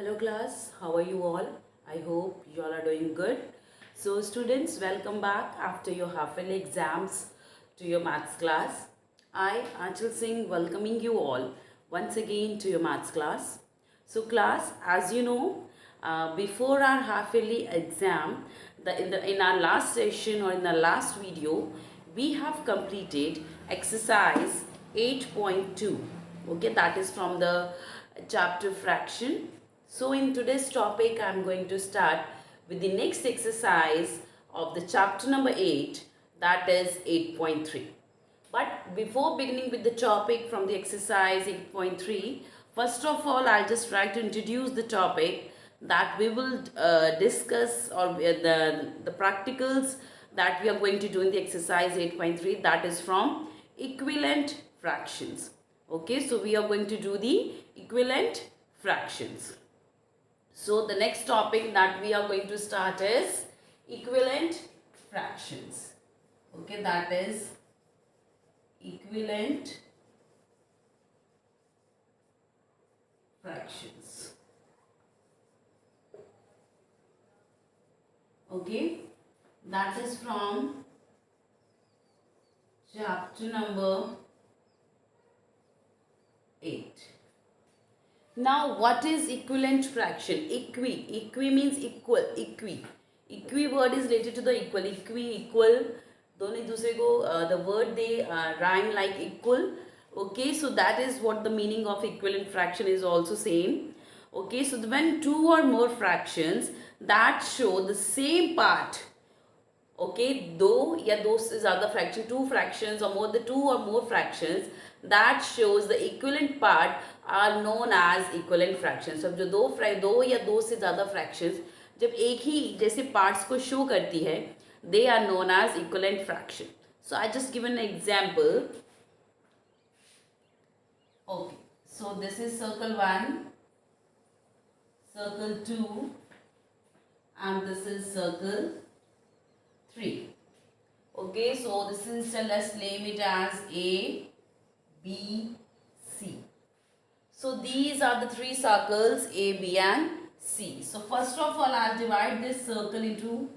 Hello class, how are you all? I hope you all are doing good. So students, welcome back after your half-yearly exams to your maths class. I, Anchal Singh, welcoming you all once again to your maths class. So class, as you know, before our half-yearly exam, in our last session or in the last video, we have completed exercise 8.2. Okay, that is from the chapter fraction. So in today's topic, I am going to start with the next exercise of the chapter number 8, that is 8.3. But before beginning with the topic from the exercise 8.3, first of all, I'll just try to introduce the topic that we will discuss, or the practicals that we are going to do in the exercise 8.3, that is from equivalent fractions. Okay, so we are going to do the equivalent fractions. So the next topic that we are going to start is equivalent fractions. Okay, that is equivalent fractions. Okay, that is from chapter number 8. Now, what is equivalent fraction? Equi means equal. Equi word is related to the equal. Equal. दोनों एक दूसरे को the word they rhyme like equal. Okay, so that is what the meaning of equivalent fraction is also same. Okay, so when two or more fractions that show the same part, okay, दो या दो से ज़्यादा fraction, two fractions और मोर the two और more fractions that shows the equivalent part are known as equivalent fractions. अब जो दो या दो से ज़्यादा फ्रैक्शंस जब एक ही जैसे पार्ट्स को शो करती है, they are known as equivalent fraction. So I just given an example. Okay, so this is circle 1, circle 2 and this is circle 3. Okay, so this is, let's name it as A, B, C. So these are the three circles A, B and C. So first of all, I'll divide this circle into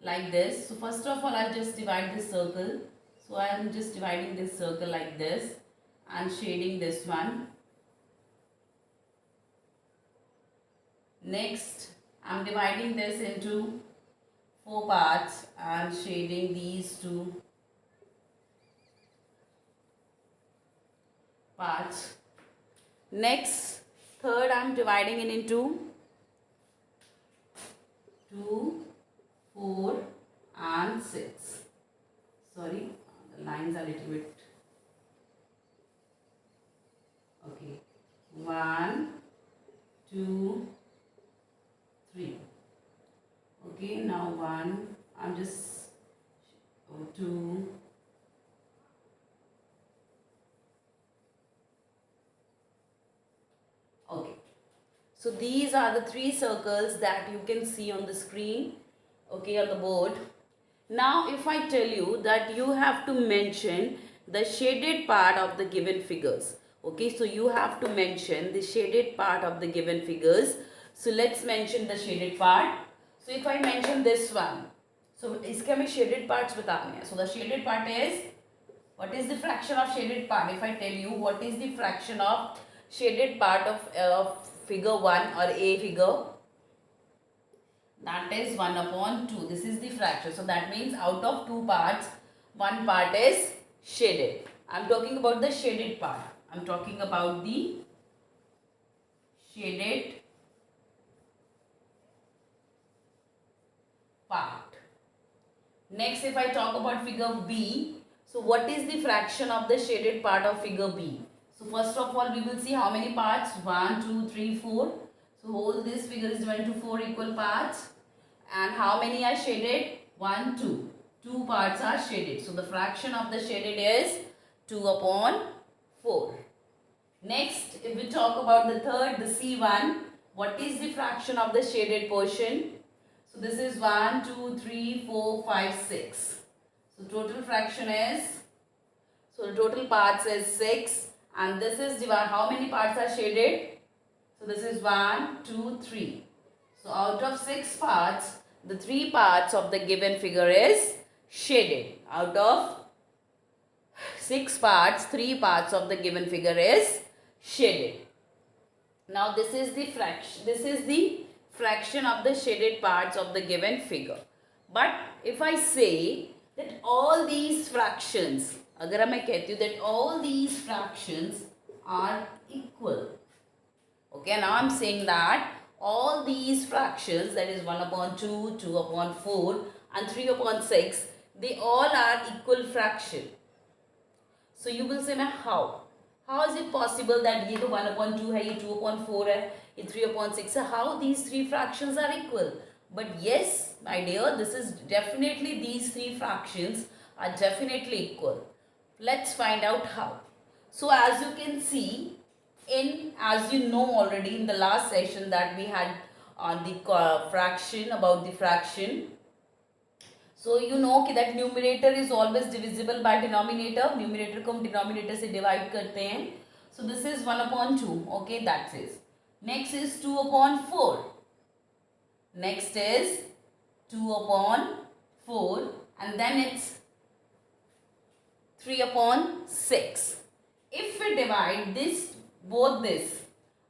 like this. So first of all, I'll just divide this circle. So I'm just dividing this circle like this and shading this one. Next, I'm dividing this into 4 parts and shading these 2 parts. Next, third, I'm dividing it into 2, 4 and 6. Sorry, the lines are a little bit. Okay, 1, 2, 3. Okay, now 1, I'm just 2, okay. So these are the 3 circles that you can see on the screen, okay, on the board. Now if I tell you that you have to mention the shaded part of the given figures, okay, so you have to mention the shaded part of the given figures. So let's mention the shaded part. So if I mention this one, so इसके हमें shaded parts बताने हैं. So the shaded part is, what is the fraction of shaded part? If I tell you what is the fraction of shaded part of figure 1 or A figure, that is 1 upon 2. This is the fraction. So that means out of 2 parts, 1 part is shaded. I'm talking about the shaded part. I'm talking about the shaded part. Next, if I talk about figure B, so what is the fraction of the shaded part of figure B? So first of all, we will see how many parts. 1, 2, 3, 4. So whole this figure is divided into 4 equal parts. And how many are shaded? 1, 2. 2 parts are shaded. So the fraction of the shaded is 2 upon 4. Next, if we talk about the third, the C1, what is the fraction of the shaded portion? So this is 1, 2, 3, 4, 5, 6. So total fraction is, so the total parts is 6, and this is divided, how many parts are shaded? So this is 1, 2, 3. So out of 6 parts, the 3 parts of the given figure is shaded. Out of 6 parts, 3 parts of the given figure is shaded. Now this is the fraction of the shaded parts of the given figure. But if I say that all these fractions, अगर मैं कहती हूँ that all these fractions are equal. Okay, now I'm saying that all these fractions, that is 1 upon 2, 2 upon 4 and 3 upon 6, they all are equal fraction. So you will say, मैं how? How is it possible that ये तो 1 upon 2 है, ये 2 upon 4 है, ये 3 upon 6 है? How these three fractions are equal? But yes, my dear, this is definitely, these three fractions are definitely equal. Let's find out how. So as you can see, as you know already in the last session that we had on the fraction, about the fraction. So you know that numerator is always divisible by denominator. Numerator को हम denominator से divide करते हैं. So this is 1 upon 2. Okay, that's it. Next is 2 upon 4. Next is 2 upon 4 and then it's 3 upon 6. If we divide this, both this,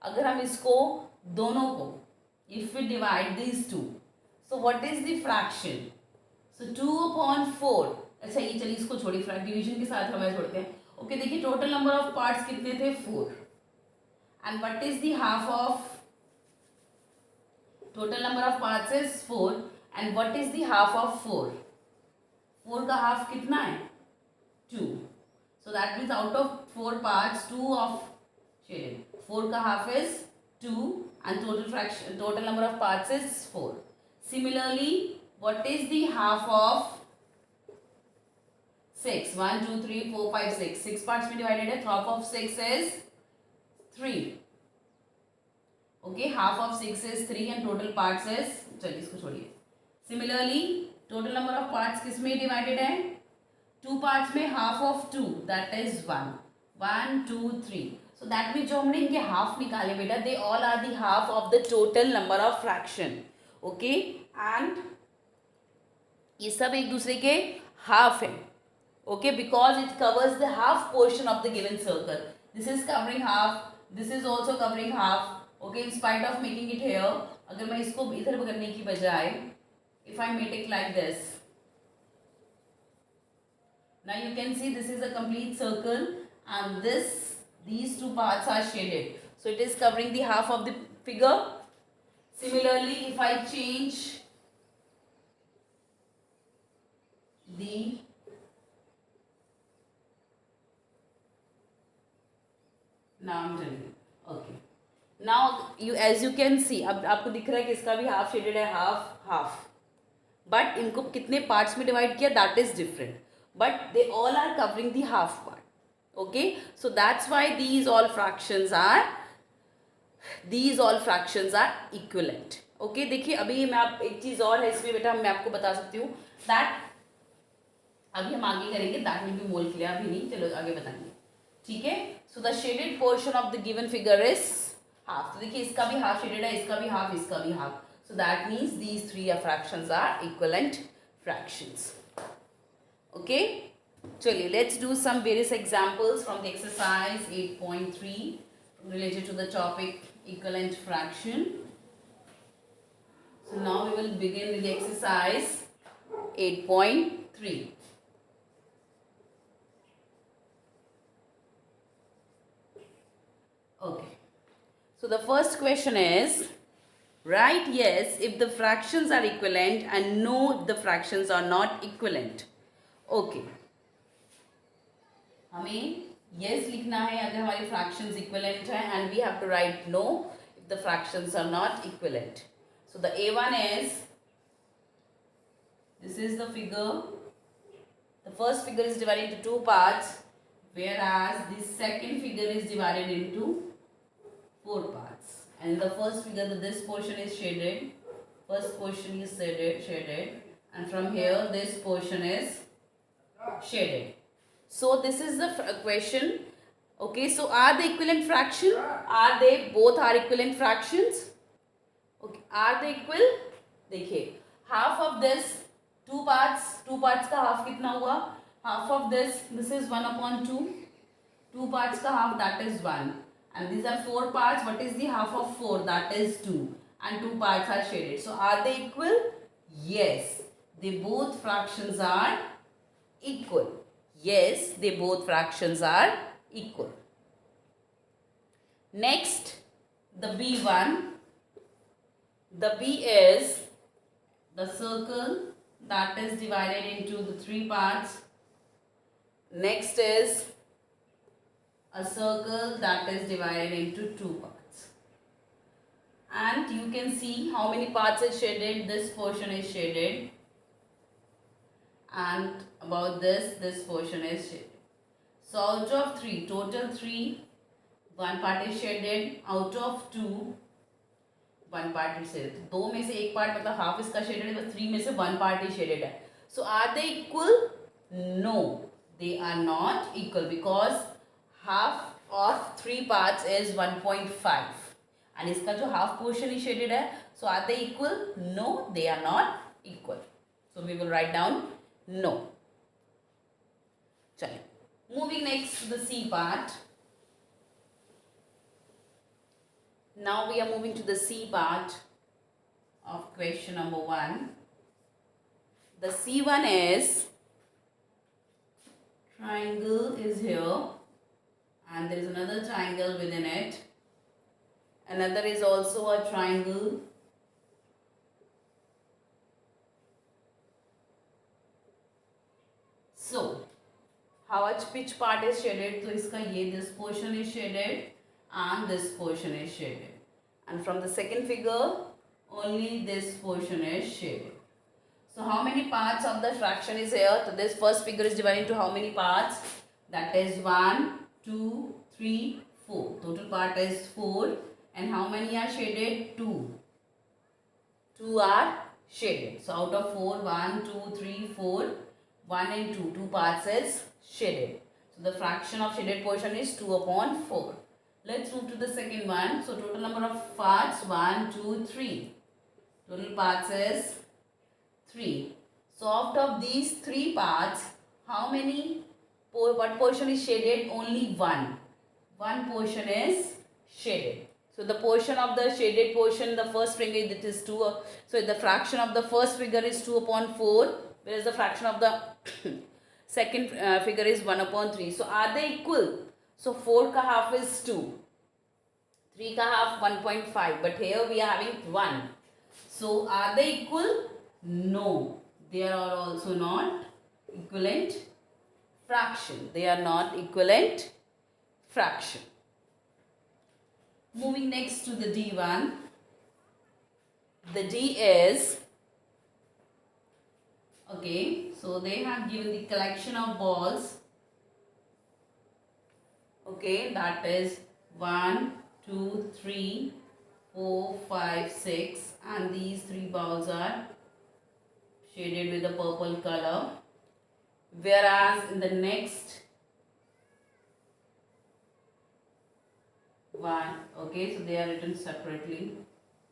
अगर हम इसको दोनों को, if we divide these two, so what is the fraction? So 2 upon 4. अच्छा ये चलिए इसको छोड़िए, डिवीजन के साथ हमें छोड़ते हैं. ओके देखिए टोटल नंबर ऑफ पार्ट्स कितने थे 4. And what is the half of, total number of parts is 4 and what is the half of 4? 4 का हाफ कितना है 2. So that means out of 4 parts, 2 of shaded. 4 का half is 2 and total number of parts is 4. Similarly, what is the half of 6? 1, 2, 3, 4, 5, 6. 6 parts में divided है. Half of 6 is 3. Okay, half of 6 is 3 and total parts is, चलिए इसको छोड़िए. Similarly, total number of parts किस में divided है? 2 parts में half of 2, that is 1. 1, 2, 3. So that means जो हमने इनके half निकाले बेटा, they all are the half of the total number of fraction. Okay, and ये सब एक दूसरे के half है. Okay, because it covers the half portion of the given circle. This is covering half. This is also covering half. Okay, in spite of making it here, अगर मैं इसको इधर करने की बजाय, if I make it like this. Now you can see this is a complete circle and these two parts are shaded. So it is covering the half of the figure. Similarly, if I change the now I'm telling you. Okay. Now you, as you can see, अब आपको दिख रहा है कि इसका भी half shaded है, half. But इनको कितने parts में divide किया, that is different. But they all are covering the half part. Okay, so that's why these all fractions are equivalent. Okay, देखिए अभी मैं आप एक चीज और है इसमें बेटा, मैं आपको बता सकती हूँ that अभी हम आगे करेंगे, that will be more clear. अभी नहीं, चलो आगे बताएंगे. ठीक है, so the shaded portion of the given figure is half. तो देखिए इसका भी half shaded है, इसका भी half, इसका भी half. So that means these three fractions are equivalent fractions. Okay, चलिए let's do some various examples from the exercise 8.3 related to the topic equivalent fraction. So now we will begin with the exercise 8.3. Okay, so the first question is, write yes if the fractions are equivalent and no if the fractions are not equivalent. Okay, हमें yes लिखना है अगर हमारी fractions equivalent है and we have to write no if the fractions are not equivalent. So the A1 is, this is the figure, the first figure is divided into 2 parts whereas the second figure is divided into 4 parts. And the first figure, this portion is shaded, first portion is shaded and from here this portion is shaded. So this is the question Okay, so are they equivalent fraction? Are they both are equivalent fractions? Okay, are they equal? देखिए, half of this two parts का half कितना हुआ? Half of this is 1/2. Two parts का half, that is 1. And these are 4 parts. What is the half of 4? That is 2. And 2 parts are shaded. So are they equal? Yes. They both fractions are equal. Yes, they both fractions are equal. Next, the B1. The B is the circle that is divided into the 3 parts. Next is a circle that is divided into 2 parts. And you can see how many parts is shaded. This portion is shaded. And about this portion is shaded. So out of 3, total 3, 1 part is shaded. Out of 2, 1 part is shaded. 2 में से 1 part मतलब half इसका shaded है, 3 में से 1 part is shaded है. So are they equal? No, they are not equal because half of 3 parts is 1.5 and इसका जो half portion is shaded है. So are they equal? No, they are not equal. So we will write down no. चलिए, moving next to the C part. Now we are moving to the C part of question number 1. The C1 is triangle is here and there is another triangle within it. Another is also a triangle. So, which part is shaded? So, iska ye this portion is shaded and this portion is shaded. And from the second figure, only this portion is shaded. So, how many parts of the fraction is here? So, this first figure is divided into how many parts? That is 1, 2, 3, 4. Total part is 4. And how many are shaded? 2. 2 are shaded. So, out of 4, 1, 2, 3, 4. 1 and 2, 2 parts is shaded. So the fraction of shaded portion is 2/4. Let's move to the second one. So total number of parts 1, 2, 3. Total parts is 3. So out of these 3 parts, how many, what portion is shaded? Only 1. One portion is shaded. So the portion of the shaded portion, the first figure, that is 2. So the fraction of the first figure is 2/4. Whereas the fraction of the second figure is 1/3. So are they equal? So 4 ka half is 2. 3 ka half 1.5. But here we are having 1. So are they equal? No. They are also not equivalent fraction. They are not equivalent fraction. Moving next to the D1. The D is, okay, so they have given the collection of balls. Okay, that is 1, 2, 3, 4, 5, 6, and these 3 balls are shaded with a purple color. Whereas in the next one, okay, so they are written separately.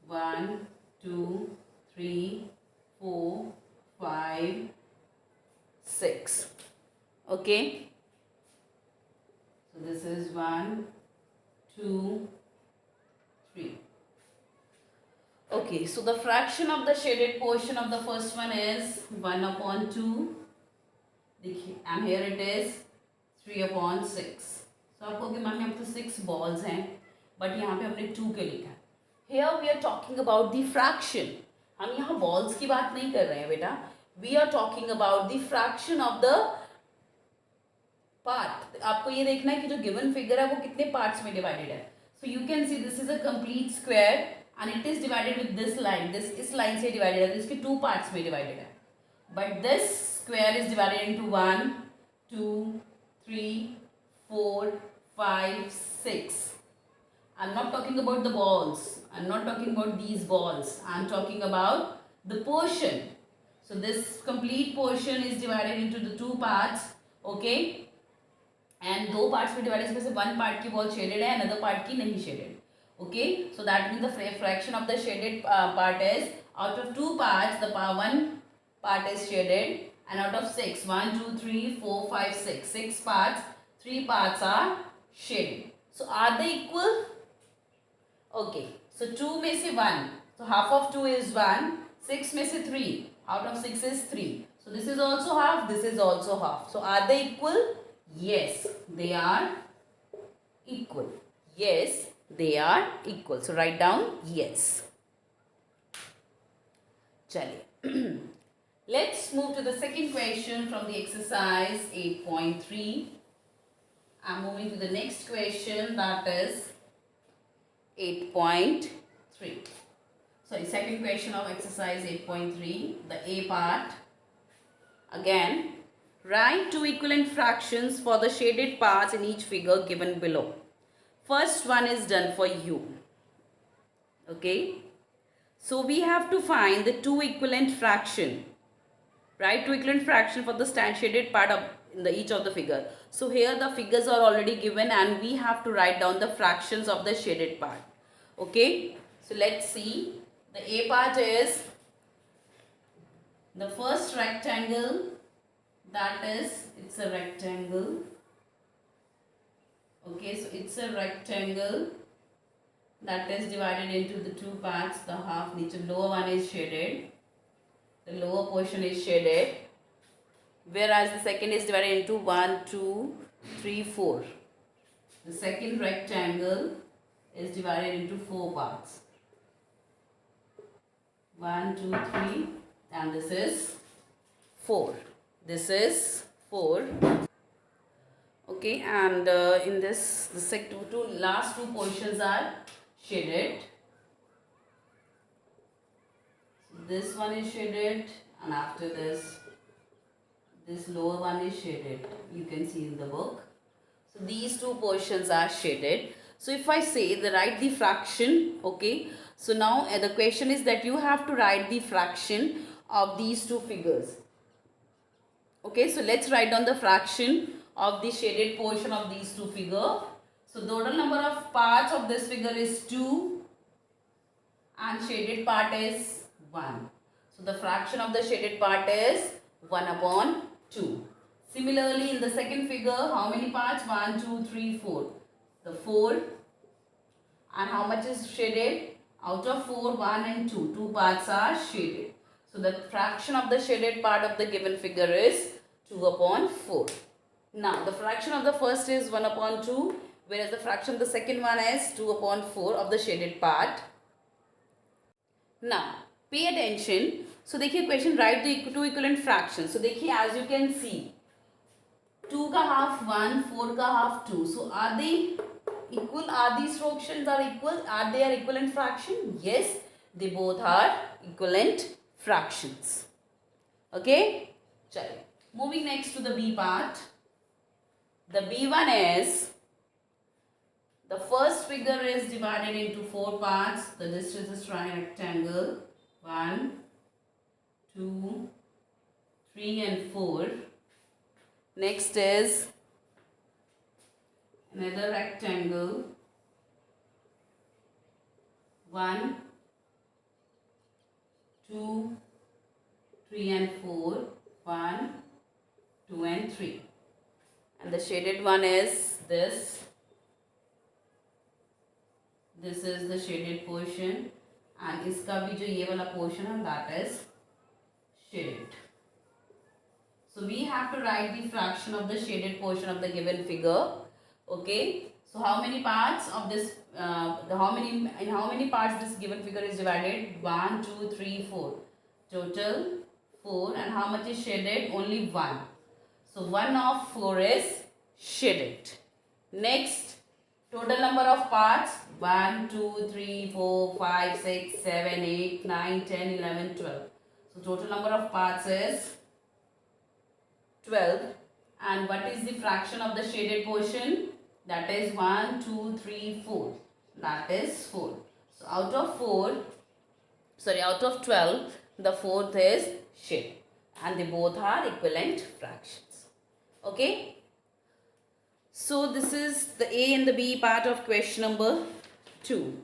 1, 2, 3, 4, 5, 6. Okay. So this is 1, 2, 3. Okay, so the fraction of the shaded portion of the first one is 1/2. And here it is 3/6. So आप कहोगे ma'am यहाँ पे 6 balls हैं, but यहाँ पे हमने 2 के लिखा है. Here we are talking about the fraction. हम यहाँ balls की बात नहीं कर रहे हैं बेटा. We are talking about the fraction of the part. आपको ये देखना है कि जो given figure है वो कितने parts में divided है. So you can see this is a complete square and it is divided with this line. This इस line से divided है, तो इसके 2 parts में divided है. But this square is divided into 1, 2, 3, 4, 5, 6. I'm not talking about the balls. I'm not talking about these balls. I'm talking about the portion. So this complete portion is divided into the 2 parts. Okay. And दो parts में divide, इसमें से one part की wall shaded है, another part की नहीं shaded. Okay, so that means the fraction of the shaded part is, out of two parts, the one part is shaded, and out of six, 1, 2, 3, 4, 5, 6, 6 parts, 3 parts are shaded. So are they equal? Okay, so 2 में से 1, so half of 2 is 1, 6 में से 3, out of 6 is 3. So this is also half, this is also half. So are they equal? Yes, they are equal. Yes, they are equal. So write down yes. Chaliye. Let's move to the second question from the exercise 8.3. I'm moving to the next question, that is 8.3. Sorry, second question of exercise 8.3, the A part. Again, write two equivalent fractions for the shaded parts in each figure given below. First one is done for you. Okay, so we have to find the two equivalent fraction, right? Two equivalent fraction for the shaded part of each of the figure. So here the figures are already given and we have to write down the fractions of the shaded part. Okay, so let's see. The A part is the first rectangle, that is, it's a rectangle. Okay, so it's a rectangle that is divided into the two parts. The half, the lower one is shaded, the lower portion is shaded, whereas the second is divided into 1, 2, 3, 4. The second rectangle is divided into 4 parts. 1, 2, 3, and this is 4. This is 4. Okay, and in this, the last two portions are shaded. So this one is shaded, and after this lower one is shaded. You can see in the book. So these two portions are shaded. So if I say write the fraction, okay, so now the question is that you have to write the fraction of these two figures. Okay, so let's write down the fraction of the shaded portion of these two figures. So the total number of parts of this figure is 2 and shaded part is 1. So the fraction of the shaded part is 1 upon 2. Similarly, in the second figure, how many parts? 1, 2, 3, 4. The 4. And how much is shaded? Out of 4, 1 and 2. 2 parts are shaded. So the fraction of the shaded part of the given figure is 2 upon 4. Now the fraction of the first is 1 upon 2, whereas the fraction of the second one is 2 upon 4 of the shaded part. Now pay attention. So देखिए question, write the two equivalent fractions. So देखिए, as you can see, 2 का half 1, 4 का half 2. So are they equal? Are these fractions are equal? Are they are equivalent fraction? Yes, they both are equivalent fractions. Okay, chalo. Moving next to the B part. The B one is, the first figure is divided into 4 parts. The distance is rectangle. 1, 2, 3 and 4. Next is another rectangle. 1, 2, 3 and 4. 1, 2 and 3. And the shaded one is this. This is the shaded portion, and इसका भी जो ये वाला portion है, that is shaded. So we have to write the fraction of the shaded portion of the given figure. Okay. So how many parts of this? In how many parts this given figure is divided? 1, 2, 3, 4. Total 4, and how much is shaded? Only 1. So 1 of 4 is shaded. Next, total number of parts: 1, 2, 3, 4, 5, 6, 7, 8, 9, 10, 11, 12. So total number of parts is 12. And what is the fraction of the shaded portion? That is 1, 2, 3, 4. That is 4. So out of 12, the fourth is shaded, and they both are equivalent fractions. Okay. So this is the A and the B part of question number 2.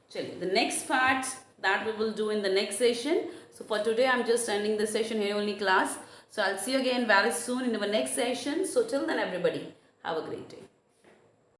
Chaliye, the next part that we will do in the next session. So for today I'm just ending the session here only class. So I'll see you again very soon in our next session. So till then everybody have a great day.